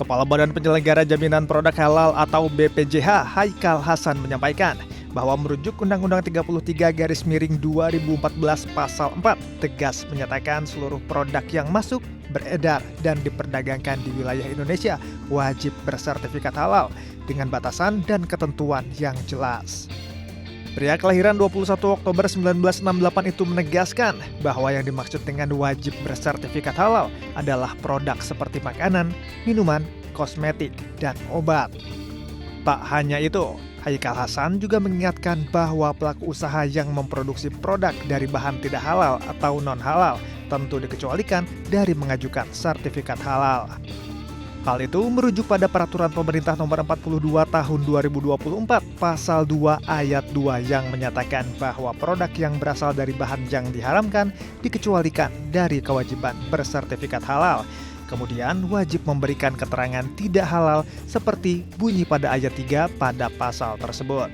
Kepala Badan Penyelenggara Jaminan Produk Halal atau BPJH, Haikal Hasan menyampaikan bahwa merujuk Undang-Undang 33/2014 Pasal 4 tegas menyatakan seluruh produk yang masuk, beredar, dan diperdagangkan di wilayah Indonesia wajib bersertifikat halal dengan batasan dan ketentuan yang jelas. Pria kelahiran 21 Oktober 1968 itu menegaskan bahwa yang dimaksud dengan wajib bersertifikat halal adalah produk seperti makanan, minuman, kosmetik, dan obat. Tak hanya itu, Haikal Hasan juga mengingatkan bahwa pelaku usaha yang memproduksi produk dari bahan tidak halal atau non-halal tentu dikecualikan dari mengajukan sertifikat halal. Hal itu merujuk pada Peraturan Pemerintah Nomor 42 Tahun 2024 Pasal 2 Ayat 2 yang menyatakan bahwa produk yang berasal dari bahan yang diharamkan dikecualikan dari kewajiban bersertifikat halal. Kemudian wajib memberikan keterangan tidak halal seperti bunyi pada ayat 3 pada pasal tersebut.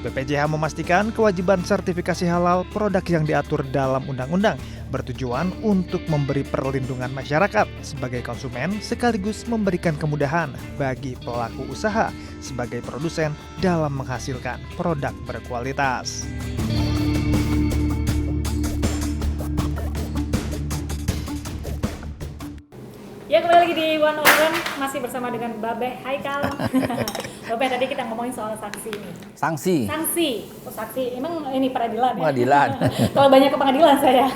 BPJH memastikan kewajiban sertifikasi halal produk yang diatur dalam undang-undang bertujuan untuk memberi perlindungan masyarakat sebagai konsumen sekaligus memberikan kemudahan bagi pelaku usaha sebagai produsen dalam menghasilkan produk berkualitas. Ya, kembali lagi di One on One, masih bersama dengan Babe Haikal. Babe, tadi kita ngomongin soal sanksi ini. Sanksi. Oh, saksi. Emang ini peradilan ya? Pengadilan. Kalau banyak ke pengadilan saya.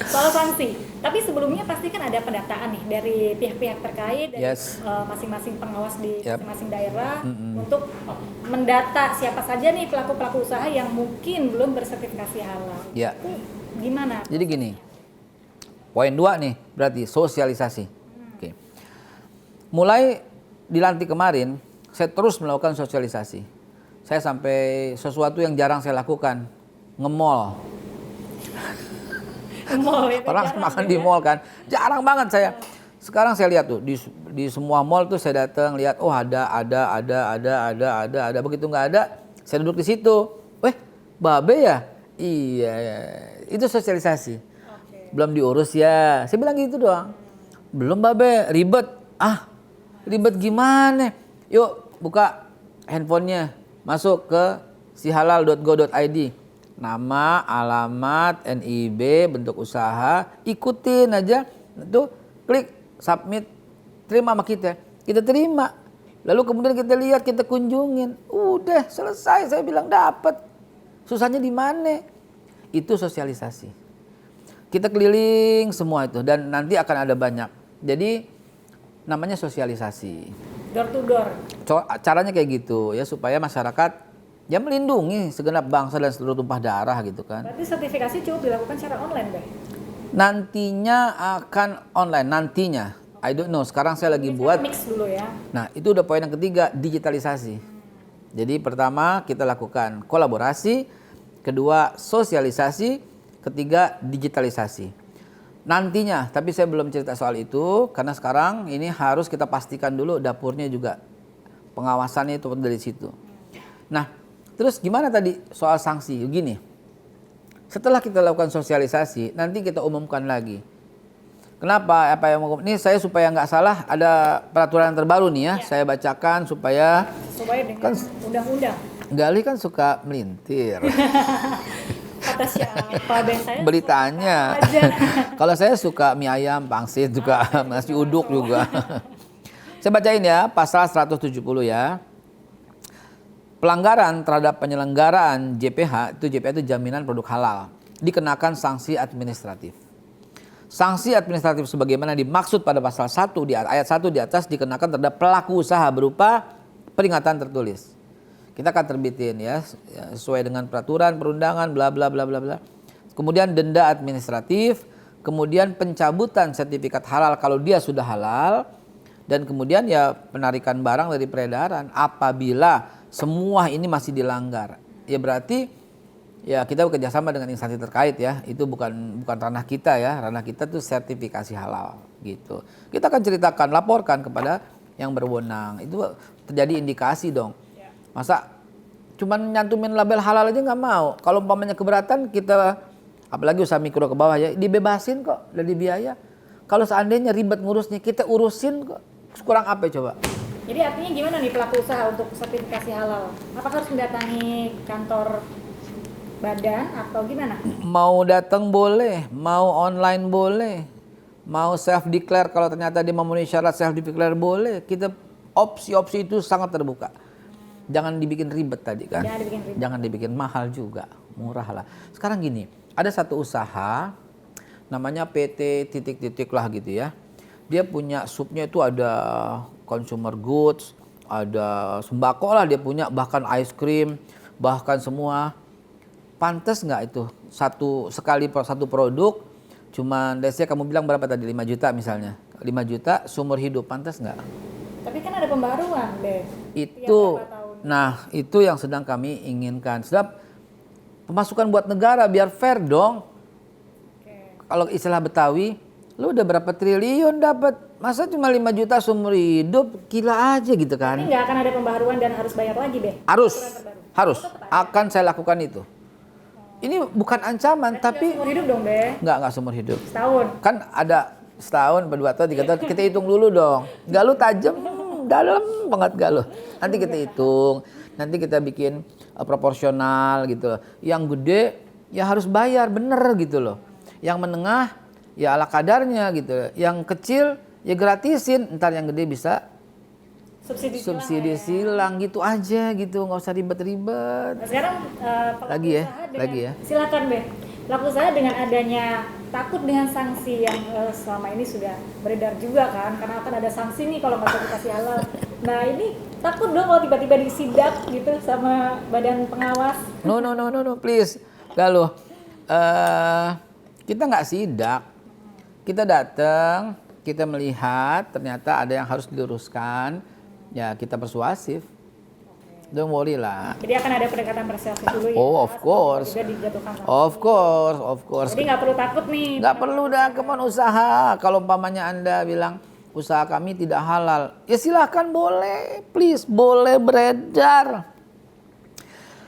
Soal sanksi. Tapi sebelumnya pasti kan ada pendataan nih dari pihak-pihak terkait, dari masing-masing pengawas di masing-masing daerah untuk mendata siapa saja nih pelaku-pelaku usaha yang mungkin belum bersertifikasi halal. Ya. Itu gimana? Jadi gini, poin 2 nih berarti sosialisasi. Mulai dilantik kemarin, saya terus melakukan sosialisasi. Saya sampai sesuatu yang jarang saya lakukan, nge-mall. Orang makan di mall kan, jarang banget saya. Sekarang saya lihat tuh di semua mall tuh saya datang lihat, oh ada. Begitu nggak ada, saya duduk di situ. Babe ya? Iya, itu sosialisasi. Belum diurus ya, saya bilang gitu doang. Belum Babe, ribet. Ribet gimana? Yuk buka handphonenya, masuk ke sihalal.go.id. Nama, alamat, NIB, bentuk usaha, ikutin aja. Tuh, klik submit, terima sama kita. Kita terima. Lalu kemudian kita lihat, kita kunjungin. Udah selesai, saya bilang dapat. Susahnya di mana? Itu sosialisasi. Kita keliling semua itu dan nanti akan ada banyak. Jadi namanya sosialisasi. Door to door. Caranya kayak gitu ya supaya masyarakat ya melindungi segenap bangsa dan seluruh tumpah darah gitu kan. Berarti sertifikasi cukup dilakukan secara online, Bang? Nantinya akan online, nantinya. I don't know, sekarang saya lagi buat. Mix dulu ya. Nah, itu udah poin yang ketiga, digitalisasi. Jadi pertama kita lakukan kolaborasi, kedua sosialisasi, ketiga digitalisasi. Nantinya, tapi saya belum cerita soal itu karena sekarang ini harus kita pastikan dulu dapurnya juga pengawasannya itu dari situ. Nah, terus gimana tadi soal sanksi? Gini, setelah kita lakukan sosialisasi, nanti kita umumkan lagi. Kenapa? Ini saya supaya nggak salah ada peraturan terbaru nih ya. Saya bacakan supaya dengan kan, undang-undang. Gali kan suka melintir. Kata siapa? Beritanya. Kalau saya suka mie ayam, pangsit juga, nasi uduk juga. Saya bacain ya, pasal 170 ya. Pelanggaran terhadap penyelenggaraan JPH, itu jaminan produk halal, dikenakan sanksi administratif. Sanksi administratif sebagaimana dimaksud pada pasal 1 di ayat 1 di atas dikenakan terhadap pelaku usaha berupa peringatan tertulis. Kita akan terbitin ya sesuai dengan peraturan perundangan bla bla bla bla bla. Kemudian denda administratif, kemudian pencabutan sertifikat halal kalau dia sudah halal dan kemudian ya penarikan barang dari peredaran apabila semua ini masih dilanggar. Ya berarti ya kita bekerjasama dengan instansi terkait ya. Itu bukan ranah kita ya. Ranah kita tuh sertifikasi halal gitu. Kita akan ceritakan, laporkan kepada yang berwenang. Itu terjadi indikasi dong. Masa cuman nyantumin label halal aja nggak mau. Kalau umpamanya keberatan kita, apalagi usaha mikro ke bawah ya, dibebasin kok dari biaya. Kalau seandainya ribet ngurusnya, kita urusin kok. Kurang apa coba? Jadi artinya gimana nih pelaku usaha untuk sertifikasi halal? Apakah harus mendatangi kantor badan atau gimana? Mau datang boleh, mau online boleh, mau self declare kalau ternyata dia memenuhi syarat self declare boleh. Kita opsi-opsi itu sangat terbuka. Jangan dibikin ribet tadi kan. Jangan dibikin ribet. Jangan dibikin mahal juga, murah lah. Sekarang gini, ada satu usaha namanya PT titik-titik lah gitu ya. Dia punya supnya itu ada consumer goods, ada sembako lah dia punya, bahkan ice cream, bahkan semua. Pantes nggak itu satu produk cuman let's say kamu bilang berapa tadi 5 juta misalnya 5 juta seumur hidup, pantes nggak? Tapi kan ada pembaruan deh. Itu nah itu yang sedang kami inginkan, sebab pemasukan buat negara biar fair dong. Kalau istilah Betawi, lu udah berapa triliun dapat, masa cuma 5 juta seumur hidup, gila aja gitu kan. Ini nggak akan ada pembaruan dan harus bayar lagi deh? Harus akan saya lakukan itu. Ini bukan ancaman, tapi seumur hidup dong, Be? Nggak seumur hidup. Setahun? Kan ada setahun, 2 tahun, 3 tahun, kita hitung dulu dong. Galuh tajam, dalam banget galuh. Nanti kita hitung, nanti kita bikin proporsional gitu loh. Yang gede ya harus bayar, bener gitu loh. Yang menengah ya ala kadarnya gitu. Yang kecil ya gratisin, ntar yang gede bisa subsidi silang gitu aja gitu, nggak usah ribet-ribet. Nah, sekarang lagi ya. Silakan Be. Pelaku usaha dengan adanya takut dengan sanksi yang selama ini sudah beredar juga kan, karena akan ada sanksi nih kalau nggak sertifikasi halal. Nah ini takut dong kalau tiba-tiba disidak gitu sama badan pengawas. No, please. Galuh. Kita nggak sidak. Kita datang, kita melihat ternyata ada yang harus diluruskan. Ya kita persuasif, don't worry lah. Jadi akan ada pendekatan persuasif dulu ya? Oh of course, of course. Jadi nggak perlu takut nih. Nggak perlu dah, kemana usaha. Kalau umpamanya Anda bilang usaha kami tidak halal, ya silahkan boleh, please boleh beredar.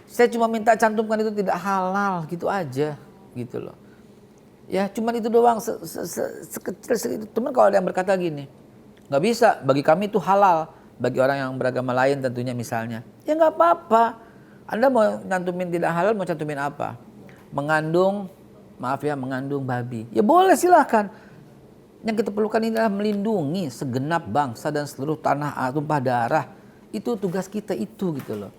Saya cuma minta cantumkan itu tidak halal, gitu aja, gitu loh. Ya cuman itu doang, sekecil segitu. Cuman kalau ada yang berkata gini, nggak bisa, bagi kami itu halal. Bagi orang yang beragama lain tentunya misalnya, ya nggak apa-apa. Anda mau cantumin tidak halal, mau cantumin apa? Mengandung babi. Ya boleh silahkan. Yang kita perlukan ini adalah melindungi segenap bangsa dan seluruh tanah tumpah darah. Itu tugas kita itu gitu loh.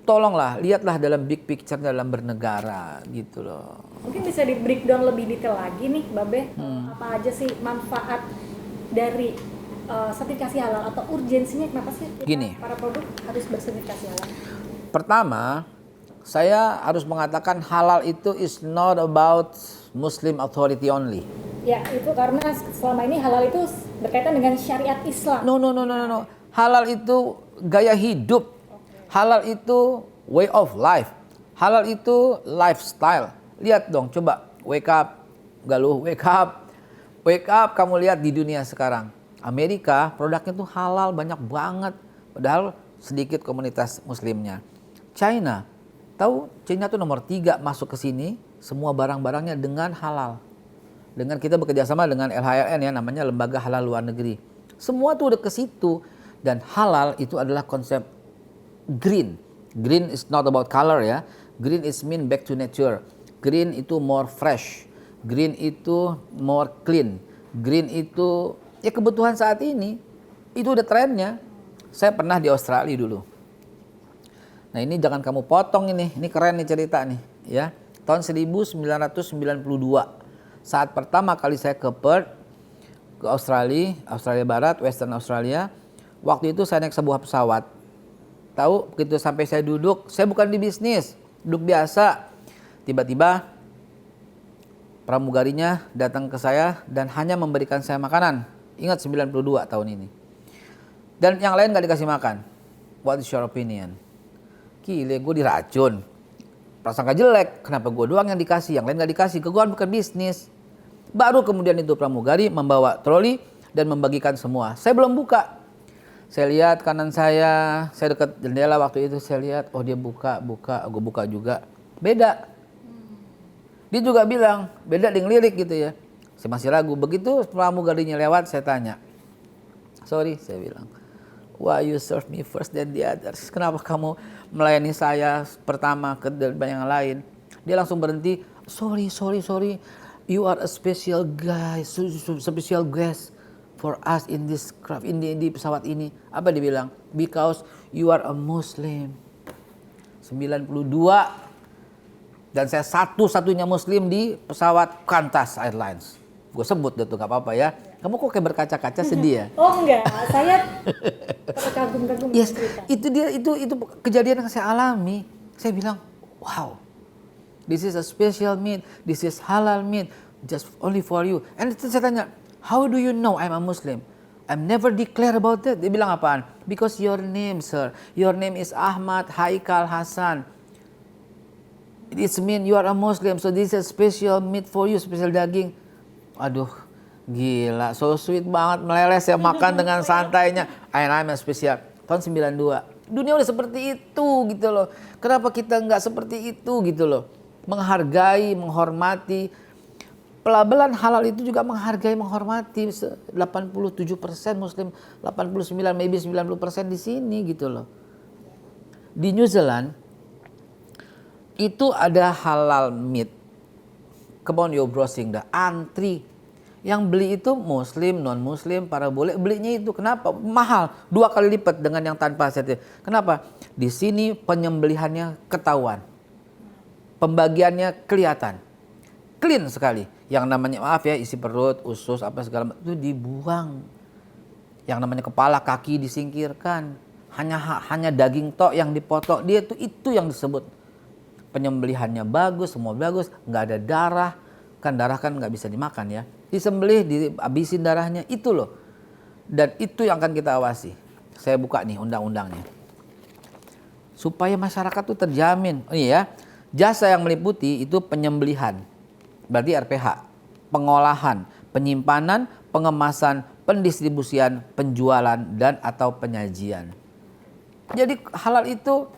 Tolonglah, lihatlah dalam big picture dalam bernegara gitu loh. Mungkin bisa di breakdown lebih detail lagi nih, Babe. Apa aja sih manfaat dari sertifikasi halal atau urgensinya, kenapa sih para produk harus bersertifikasi halal? Pertama, saya harus mengatakan halal itu is not about Muslim authority only. Ya, itu karena selama ini halal itu berkaitan dengan syariat Islam. No. Halal itu gaya hidup. Halal itu way of life. Halal itu lifestyle. Lihat dong, coba wake up, Galuh, wake up, kamu lihat di dunia sekarang. Amerika produknya tuh halal banyak banget, padahal sedikit komunitas muslimnya. China, tahu China tuh nomor 3 masuk ke sini, semua barang-barangnya dengan halal. Dengan kita bekerja sama dengan LHLN ya, namanya Lembaga Halal Luar Negeri. Semua tuh udah ke situ, dan halal itu adalah konsep green. Green is not about color ya. Green is mean back to nature. Green itu more fresh. Green itu more clean. Green itu ya kebutuhan saat ini, itu udah trennya. Saya pernah di Australia dulu. Nah ini jangan kamu potong ini keren nih cerita nih ya. Tahun 1992, saat pertama kali saya ke Perth, ke Australia Barat, Western Australia. Waktu itu saya naik sebuah pesawat. Tahu begitu sampai saya duduk, saya bukan di bisnis, duduk biasa. Tiba-tiba pramugarinya datang ke saya dan hanya memberikan saya makanan. Ingat 92 tahun ini. Dan yang lain gak dikasih makan. What is your opinion? Gile, gue diracun. Prasangka jelek. Kenapa gue doang yang dikasih? Yang lain gak dikasih. Gue bukan bisnis. Baru kemudian itu pramugari membawa troli dan membagikan semua. Saya belum buka. Saya lihat kanan saya dekat jendela waktu itu. Saya lihat, oh dia buka. Gue buka juga. Beda. Dia juga bilang, beda di ngelirik gitu ya. Saya masih ragu. Begitu pramugarinya lewat, saya tanya. Sorry, saya bilang. Why you serve me first than the others? Kenapa kamu melayani saya pertama ke yang lain? Dia langsung berhenti. Sorry. You are a special guy, special guest for us in this craft, di pesawat ini. Apa dia bilang? Because you are a Muslim. 92. Dan saya satu-satunya Muslim di pesawat Qantas Airlines. Gue sebut deh tuh, gak apa-apa ya. Kamu kok kayak berkaca-kaca sedih ya? Oh enggak, saya terkagum-kagum. Yes, itu kejadian yang saya alami. Saya bilang, wow, this is a special meat, this is halal meat, just only for you. And itu saya tanya, how do you know I'm a Muslim? I'm never declare about that. Dia bilang apaan? Because your name, sir, your name is Ahmad Haikal Hasan. It mean you are a Muslim, so this is a special meat for you, special daging. Aduh, gila, so sweet banget, meleleh saya makan dengan santainya. And I'm a special. Tahun 92. Dunia udah seperti itu gitu loh. Kenapa kita nggak seperti itu gitu loh? Menghargai, menghormati. Pelabelan halal itu juga menghargai, menghormati. 87% Muslim, 89, maybe 90% di sini gitu loh. Di New Zealand, itu ada halal meat. Come on, you're browsing dah. Antri. Yang beli itu Muslim, non-Muslim, para boleh belinya itu. Kenapa? Mahal. 2 kali lipat dengan yang tanpa sertifikat. Kenapa? Di sini penyembelihannya ketahuan. Pembagiannya kelihatan. Clean sekali. Yang namanya, maaf ya, isi perut, usus, apa segala macam itu dibuang. Yang namanya kepala, kaki disingkirkan. Hanya daging tok yang dipotong. Dia itu yang disebut. Penyembelihannya bagus, semua bagus, nggak ada darah. Kan darah kan nggak bisa dimakan ya. Disembelih, dihabisin darahnya, itu loh. Dan itu yang akan kita awasi. Saya buka nih undang-undangnya. Supaya masyarakat tuh terjamin. Oh iya, jasa yang meliputi itu penyembelihan. Berarti RPH. Pengolahan, penyimpanan, pengemasan, pendistribusian, penjualan, dan atau penyajian. Jadi halal itu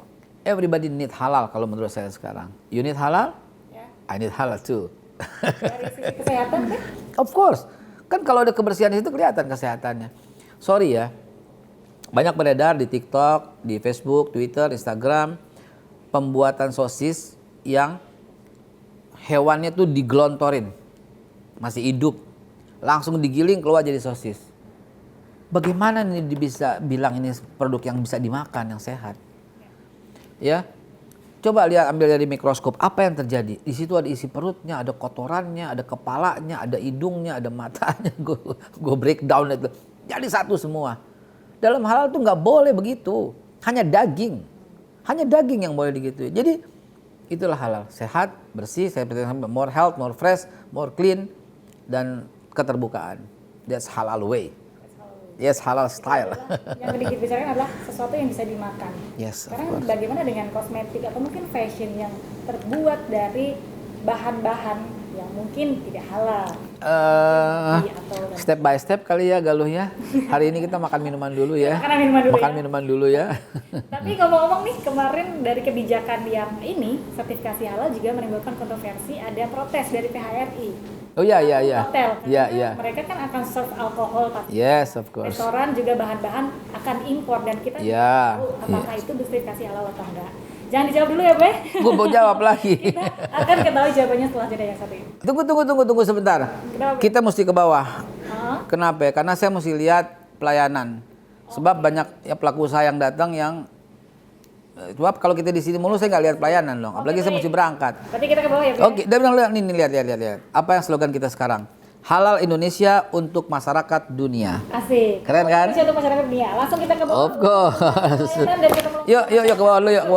everybody need halal kalau menurut saya sekarang. You need halal? Ya. I need halal too. Dari sisi kesehatan kan? Of course. Kan kalau ada kebersihan di situ kelihatan kesehatannya. Sorry ya. Banyak beredar di TikTok, di Facebook, Twitter, Instagram pembuatan sosis yang hewannya tuh digelontorin. Masih hidup. Langsung digiling keluar jadi sosis. Bagaimana nih bisa bilang ini produk yang bisa dimakan, yang sehat? Ya, coba lihat, ambil dari mikroskop, apa yang terjadi? Di situ ada isi perutnya, ada kotorannya, ada kepalanya, ada hidungnya, ada matanya. Gue breakdown itu. Jadi satu semua. Dalam halal tuh nggak boleh begitu. Hanya daging yang boleh begitu. Jadi itulah halal, sehat, bersih, more health, more fresh, more clean, dan keterbukaan. That's halal way. Yes, halal style. Yang dibicarakan adalah sesuatu yang bisa dimakan. Yes, sekarang bagaimana dengan kosmetik atau mungkin fashion yang terbuat dari bahan-bahan yang mungkin tidak halal? Step by step kali ya Galuh ya. Hari ini kita makan minuman dulu ya. Minuman dulu ya. Tapi ngomong-ngomong nih, kemarin dari kebijakan yang ini, sertifikasi halal juga menimbulkan kontroversi, ada protes dari PHRI. Oh iya. Hotel, Iya. mereka kan akan serve alkohol pasti. Yes, of course. Restoran juga bahan-bahan akan impor dan kita tahu apakah itu sertifikasi halal atau enggak. Jangan dijawab dulu ya, Be. Gue mau jawab lagi. Kita akan ketahui jawabannya setelah jeda yang satu ini. Tunggu sebentar. Kenapa? Kita mesti ke bawah. Kenapa ya? Karena saya mesti lihat pelayanan. Sebab banyak ya pelaku usaha yang datang yang sebab kalau kita di sini mulu saya nggak lihat pelayanan dong. Apalagi saya mesti berangkat. Berarti kita ke bawah ya, Be. Oke, dia bilang nih lihat. Apa yang slogan kita sekarang? Halal Indonesia untuk masyarakat dunia. Asik. Keren kan? Indonesia untuk masyarakat dunia. Langsung kita ke bawah. Of course. Pelayanan dan kita mulai. Yuk ke bawah dulu, ke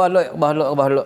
bawah dulu.